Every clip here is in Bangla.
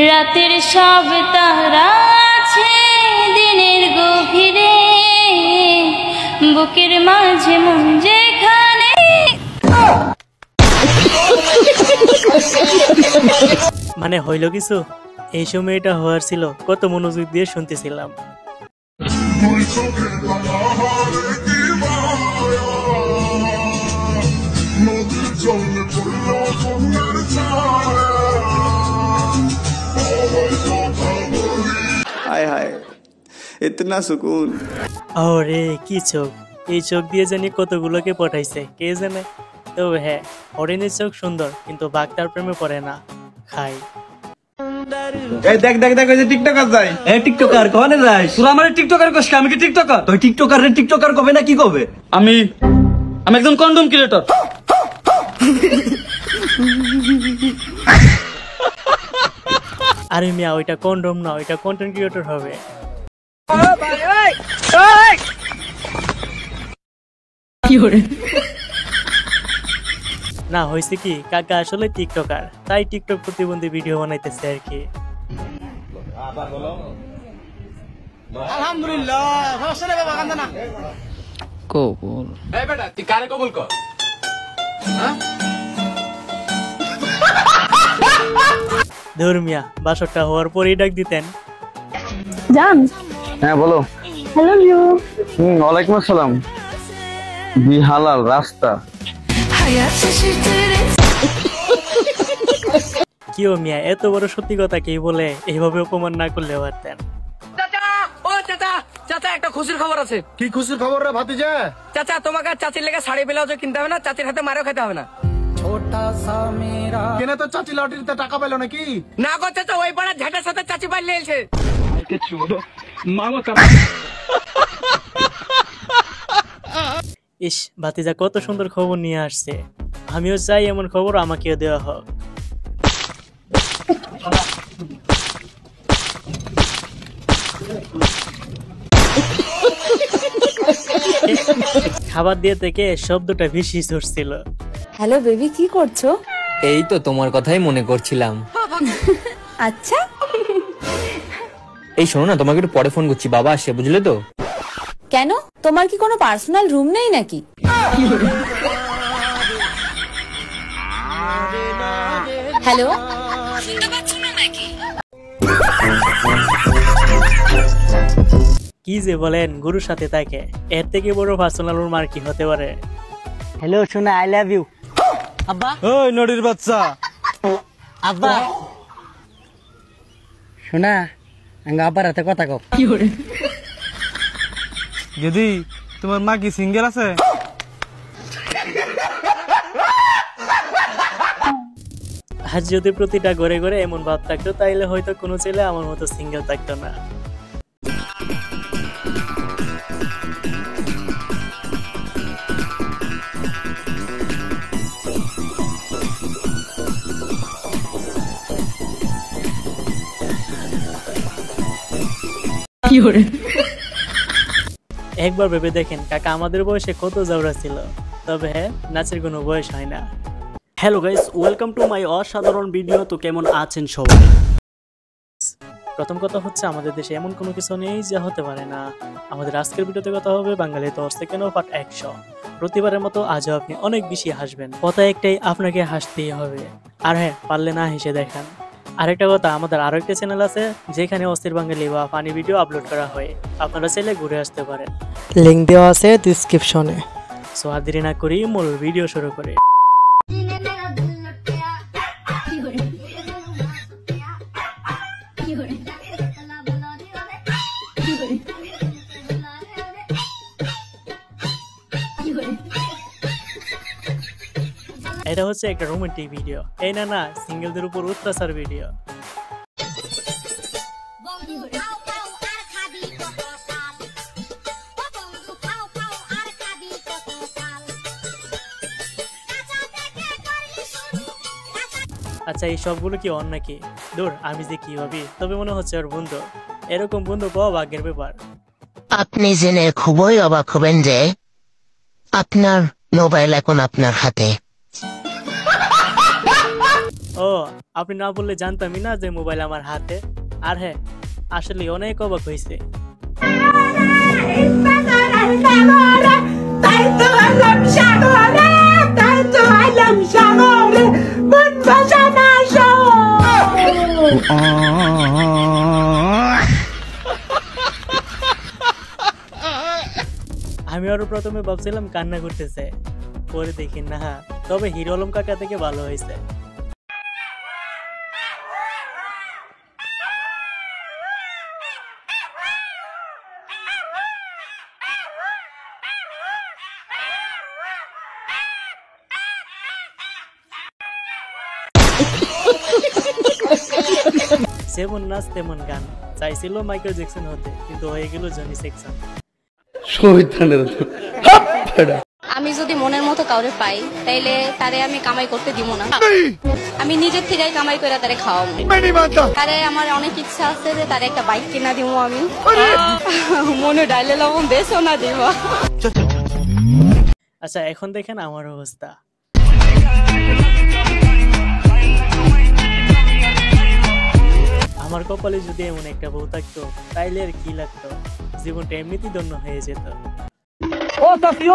রাতের সব তারা আছে দিনের গভীরে, বুকের মাঝে মন যেখানে। মানে হইল কিছু? এই সময় এটা হওয়ার ছিল, কত মনোযোগ দিয়ে শুনতেছিলাম। हाय हाय इतना सुकून। ওরে কি চোখ! এই চোখ দিয়ে জানি কতগুলোকে পটাইছে কে জানে। তবে হ্যাঁ, হরিণের চোখ সুন্দর, কিন্তু বাঘ তার প্রেমে পড়ে না, খাই। এই দেখ দেখ দেখ, ওই যে টিকটকার যায়। এই টিকটকার কোনে যায়? তোরা আমারে টিকটকার কইছ, আমি কি টিকটকার? তুই টিকটকার রে টিকটকার কবে না কি কবে? আমি একজন কন্ডম ক্রিয়েটর। আরে মিয়া, ওইটা কন্ডম না, ওইটা কন্টেন্ট ক্রিয়েটর হবে। না হয়েছে কি, কাকা আসলে টিকটকার, তাই টিকটক প্রতিবন্ধী ভিডিও বানাইতেছে আর কি। আলহামদুলিল্লাহ সমস্যা নেই বাবা, কান্দা না। কবুল। এই বেটা তুই কারে কবুল কর? ধর্মিয়া বাসরটা হওয়ার পরেই ডাক দিতেন। জান, হ্যাঁ বলো। Hello you. ওয়ালাইকুম আসসালাম। বিহালাল রাস্তা। কি ও মিয়া, এত বড় সত্যি কথা কি বলে এইভাবে অপমান না করলে পারতেন। চাচা, ও চাচা, চাচা একটা খুশির খবর আছে। কি খুশির খবর রে ভাতিজা? চাচা তোমাকে আর চাচির লেগে শাড়ি ব্লাউজও কিনতে হবে না, চাচির হাতে মারও খেতে হবে না। কেন তো চাচি লটারিতে টাকা পেলো নাকি? না গো চাচা, ওই পাড়ার ঝাঁটার সাথে চাচি বাড়ি নিয়েছে। ইস, ভাতিজা কত সুন্দর খবর নিয়ে আসছে। আমিও চাই এমন খবর আমাকেও দেওয়া হোক। খাবার দিয়ে থেকে শব্দটা বেশি ছড়ছিল। হ্যালো বেবি, কি করছো? এই তো তোমার কথাই মনে করছিলাম। আচ্ছা, এই শোনো না, তোমাকে একটু পরে ফোন করছি, বাবা আসছে বুঝলে তো। কেন? তোমার কি কোনো পার্সোনাল রুম নেই নাকি? হ্যালো, কি যে বলেন, গুরুর সাথে থাকে, এর থেকে বড় পার্সোনাল রুম আর কি হতে পারে। হ্যালো সোনা, আই লাভ ইউ। আব্বা, ওই নড়ির বাচ্চা। আব্বা সোনা, আঙ্গা আব্বার হাতে কথা কও। যদি তোমার মা কি সিঙ্গেল আছে? আজ যদি প্রতিটা ঘরে ঘরে এমন ভাব থাকতো, তাইলে হয়তো কোনো ছেলে আমার মতো সিঙ্গেল থাকতো না। একবার ভেবে দেখেন, কাকা আমাদের বয়সে কত জাউরা ছিল। তবে হ্যাঁ, নাচের কোনো বয়স হয় না। Hello guys, welcome to my অসাধারণ ভিডিও। তো কেমন আছেন সবাই? প্রথম কথা হচ্ছে, আমাদের দেশে এমন কোনো কিছু নেই যা হতে পারে না। আমাদের আজকের ভিডিওতে কথা হবে বাঙালি 10 সেকেন্ড পার্ট 100। প্রতিবারের মতো আজও আপনি অনেক বেশি হাসবেন, কথা একটাই, আপনাকে হাসতেই হবে। আর হ্যাঁ, পারলে না হেসে দেখান। আরেকটা কথা, আমাদের আরো একটা চ্যানেল আছে যেখানে অস্থির বাঙালি বা ফানি ভিডিও আপলোড করা হয়, আপনারা চাইলে ঘুরে আসতে পারেন, লিংক দেওয়া আছে ডেসক্রিপশনে। সো আর দেরি না করি মূল ভিডিও শুরু করি। এটা হচ্ছে একটা রোমান্টিক ভিডিও, এই না না সিঙ্গেলদের উপর অত্যাচার ভিডিও। আচ্ছা, এই সবগুলো কি অন নাকি? দূর, আমি যে কি ভাবি, তবে মনে হচ্ছে ওর বন্ধু। এরকম বন্ধু পাওয়া ভাগ্যের ব্যাপার। আপনি জেনে খুবই অবাক হবেন যে আপনার মোবাইল এখন আপনার হাতে। ও আপনি না বললে জানতামই না যে মোবাইল আমার হাতে। আর হ্যাঁ, আসলে অনেক অবাক হয়েছে। আমি আরো প্রথমে ভাবছিলাম কান্না করতেছে, পরে দেখি না, তবে হিরো আলম কাকা থেকে ভালো হয়েছে। যেমন নাচ তেমন গান, চাইছিল মাইকেল জ্যাকসন হতে, কিন্তু হয়ে গেল জনি সেকশন। আমি যদি মনের মতো কাউরে পাই তাইলে তারে আমি কামাই করতে দিব না, আমি নিজের থেকে কামাই করে তারে খাওয়াবো। তারে আমার অনেক ইচ্ছা আছে যে তারে একটা বাইক কিনা দিব, আমি মনে ডাইলে লবণ বেশও না দিব। আচ্ছা, এখন দেখেন আমার অবস্থা। আমার কপালে যদি এমন একটা বউ থাকতো তাইলে আর কি লাগতো, জীবনটা এমনিতেই ধন্য হয়ে যেত। ও চাচি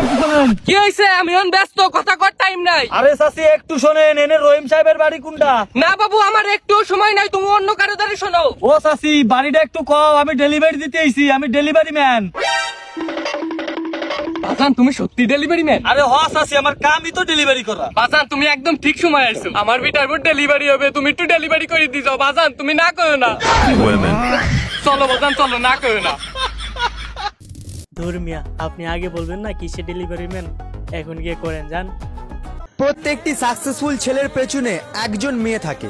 একটু শোনেন। কি হয়েছে? আমি এখন ব্যস্ত, কথা কর টাইম নাই। আরে চাচি একটু শোনেন, এনে রহিম সাহেবের বাড়ি কোনটা? না বাবু, আমার একটু সময় নাই, তুমি অন্য কারো দ্বারা শোনো। ও চাচি বাড়িটা একটু কও, আমি ডেলিভারি দিতে আইছি, আমি ডেলিভারি ম্যান। বাজান, তুমি সত্যি ডেলিভারি ম্যান? আরে হ চাচি, আমার কামই তো ডেলিভারি করা। বাজান, তুমি একদম ঠিক সময় আসছো, আমার বিটার বোর্ড ডেলিভারি হবে, তুমি একটু ডেলিভারি করে দিয়ে যাও। বাজান, তুমি না করো না। চলো বাজান, চলো, না করো না। ধুর মিয়া, আপনি আগে বলবেন না কিসে ডেলিভারি ম্যান, এখন গিয়ে করেন যান। প্রত্যেকটি সাকসেসফুল ছেলের পেছনে একজন মেয়ে থাকে,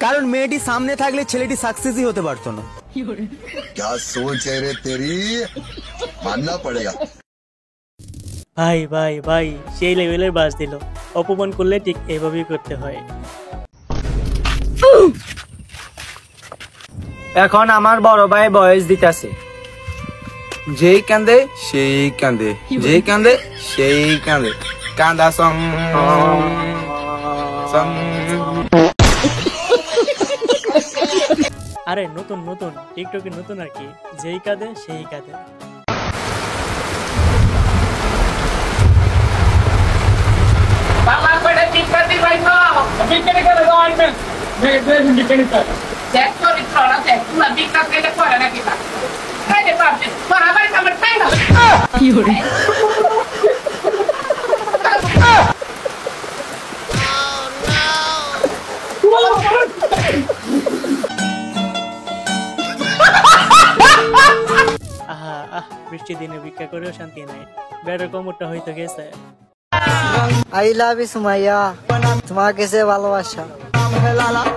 কারণ মেয়েটি সামনে থাকলে ছেলেটি সাকসেসই হতে পারতো না। क्या सोच है रे तेरी, मानना पड़ेगा। ভাই ভাই ভাই, সেই লেভেলের বাস দিল। অপমান করলে ঠিক এভাবেই করতে হয়। এখন আমার বড় ভাই বয়স দিতেছে, যেই কান্দে সেই কান্দে, যেই কান্দে সেই কান্দে, কান্দা সং সং। আরে নতুন নতুন টিকটকে নতুন আর কি, যেই কাঁদে সেই কাঁদে। বৃষ্টি দিনে ভিক্ষা করেও শান্তি নাই, বেড়ার কোমরটা হইতে গেছে। আই লাভ ইউ সুমাইয়া, তোমাকে সে ভালোবাসা।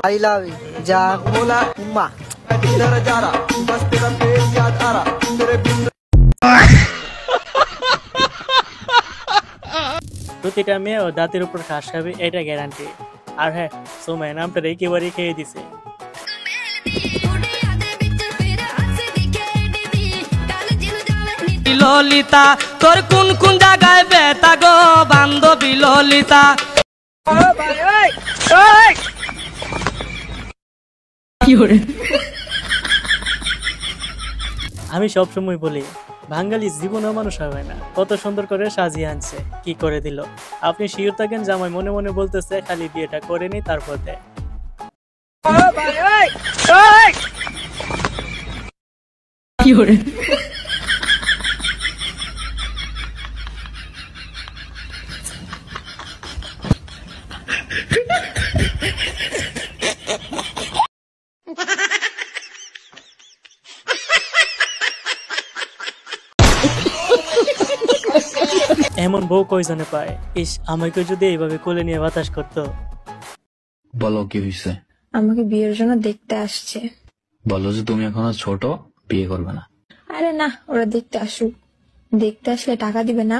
আই লাভ ইউ জান উম্মা। প্রতিটা মেয়ে ও দাঁতের উপর ঘাস খাবে, এটা গ্যারান্টি। আর হ্যাঁ, সুমাইয়া নামটা একেবারেই খেয়ে দিছে। ললিতা তোর কোন কোন জায়গায় বেতা গো বান্ধবী ললিতা। আমি সব সময় বলি, বাঙালি জীবনেও মানুষ হবে না। কত সুন্দর করে সাজিয়ে আনছে, কি করে দিল। আপনি শিওর থাকেন জামাই মনে মনে বলতেছে খালি বিয়েটা করে নি তারপর দেয়। এমন বউ কয়জনে পায়? ইস, আমাকে যদি এইভাবে কোলে নিয়ে বাতাস করতো। বলো কি হয়েছে? আমাকে বিয়ের জন্য দেখতে আসছে। বলো যে তুমি এখনো ছোট, বিয়ে করবে না। আরে না, ওরা দেখতে আসুক, দেখতে আসলে টাকা দিবে না,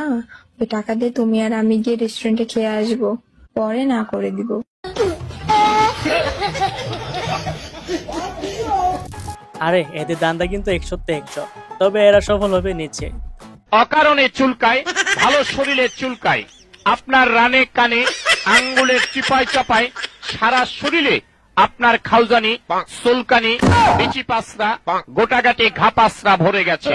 ওই টাকা দিয়ে তুমি আর আমি গিয়ে রেস্টুরেন্টে খেয়ে আসবো, পরে না করে দিব। আরে এদের দান্দা কিন্তু 100-100, তবে এরা সফল হবে নিচে। অকারণে চুলকায়, ভালো শরীরের চুলকায়, আপনার রানে কানে আঙ্গুলের চিপায় চাপায় সারা শরীরে আপনার খালজানি, চুলকানি, বিচি পাসরা, গোটাগাটি ঘা পাসরা ভরে গেছে।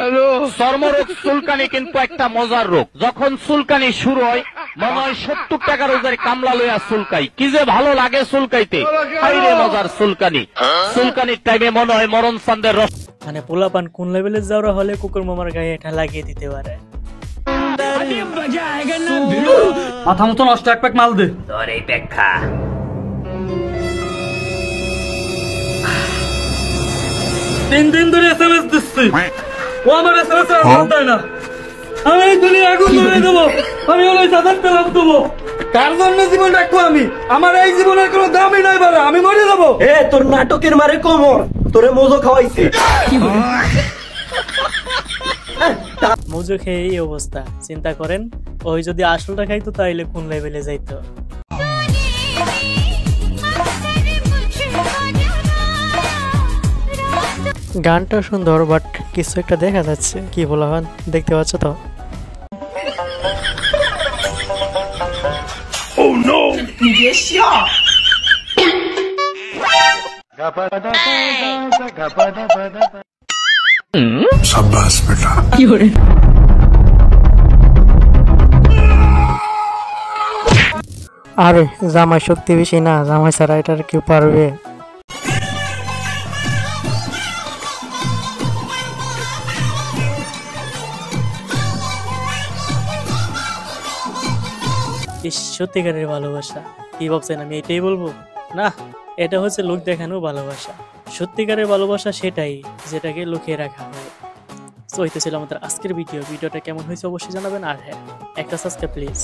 চর্মরোগ চুলকানি কিন্তু একটা মজার রোগ। যখন চুলকানি শুরু হয় মনে হয় 70 টাকার ওজার কামলা লইয়া চুলকাই, কি যে ভালো লাগে চুলকাইতে। হাইরে মজার চুলকানি। চুলকানির টাইমে মনে হয় মরণ চান্দের রস। মানে পোলাপান কোন লেভেলের যাওয়া হলে কুকুর মামার গায়ে এটা লাগিয়ে দিতে পারে। মাথা মতো নষ্ট এক প্যাক মাল দে। তোর এই প্যাক খা। 3 দিন ধরে এসএমএস দিচ্ছি, ও আমার এসএমএস এর আনসার দেয় না। আমি এই দুনিয়া আগুন ধরে দেবো, আমি ওই সাদার তেলাপ দেবো। কার জন্য জীবন রাখবো আমি? আমার এই জীবনের কোনো দামই নাই বাবা, আমি মরে যাবো। এ তোর নাটকের মারে কোমর, তোরে মোজো খাওয়াইছে। মোজো খেয়ে এই অবস্থা, চিন্তা করেন ওই যদি আসলটা খাইতো তাইলে কোন লেভেলে যাইতো। গানটা সুন্দর বাট কিছু একটা দেখা যাচ্ছে, কি বলা হয় দেখতে পাচ্ছ তো? Oh no! शाबाश बेटा। আরে জামাই শক্তি বেশি না, জামাই ছাড়া এটার কেউ পারবে? সত্যিকারের ভালোবাসা কি ভাবছেন আমি এটাই বলবো? না, এটা হচ্ছে লোক দেখানো ভালোবাসা। সত্যিকারের ভালোবাসা সেটাই যেটাকে লুকিয়ে রাখা হয়। সো এই তো ছিল আমাদের আজকের ভিডিওটা কেমন হয়েছে অবশ্যই জানাবেন। আর হ্যাঁ, একটা সাবস্ক্রাইব প্লিজ।